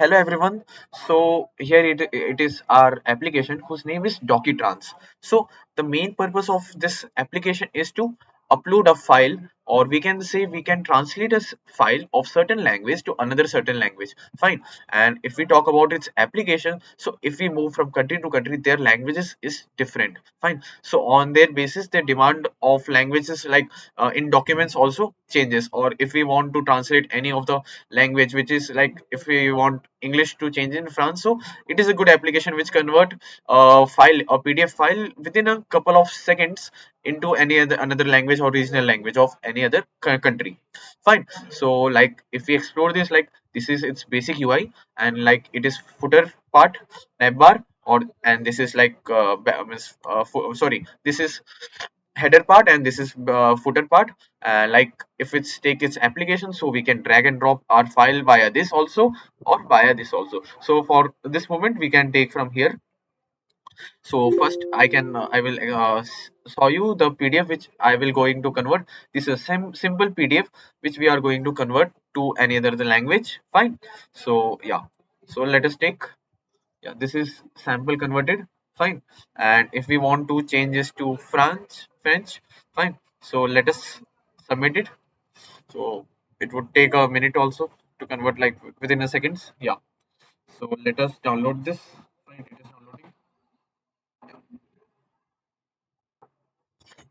Hello everyone. So here it is our application whose name is DocuTrans. So the main purpose of this application is to upload a file, or we can say we can translate a file of certain language to another certain language. Fine. And if we talk about its application, so if we move from country to country, their languages is different. Fine. So on their basis, the demand of languages like in documents also changes. Or if we want to translate any of the language, which is like if we want English to change in France, so it is a good application which convert a PDF file within a couple of seconds into any other another language or regional language of any other country. Fine. So like if we explore this, like this is its basic UI, and like it is footer part, navbar, or and this is like sorry, this is header part and this is footer part. Like if it's take its application, so we can drag and drop our file via this also, or via this also. So for this moment we can take from here. So first I will show you the PDF which I will going to convert. This is a simple PDF which we are going to convert to any other the language. Fine. So yeah, so let us take, yeah, this is sample converted. Fine. And if we want to change this to French. Fine. So let us submit it. So it would take a minute also to convert, like within a seconds. Yeah. So let us download this. Fine, it is downloading.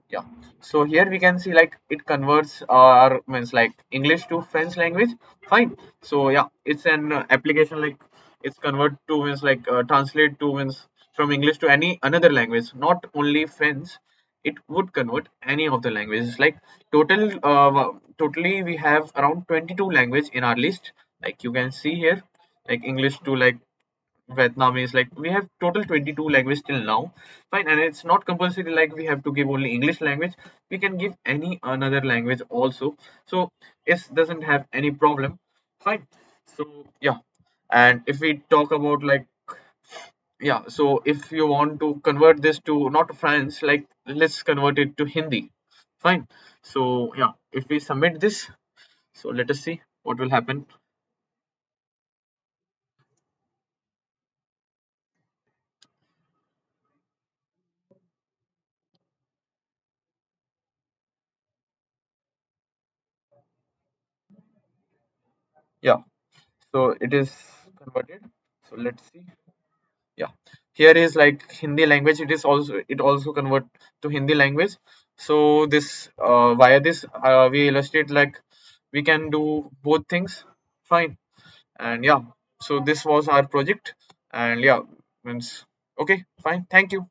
Yeah. So here we can see like it converts our means like English to French language. Fine. So yeah, it's an application like it's convert to means like translate to means from English to any another language, not only French. It would convert any of the languages. Like totally we have around 22 language in our list. Like you can see here, like English to like Vietnamese, like we have total 22 language till now. Fine. And it's not compulsory like we have to give only English language. We can give any another language also. So it doesn't have any problem. Fine. So yeah. And if we talk about like, yeah, so if you want to convert this to not French, like let's convert it to Hindi. Fine. So yeah, if we submit this, so let us see what will happen. Yeah, so it is converted. So let's see. Yeah, here is like Hindi language. It also convert to Hindi language. So this via this we illustrate like we can do both things. Fine. And yeah, so this was our project. And yeah, means okay, fine, thank you.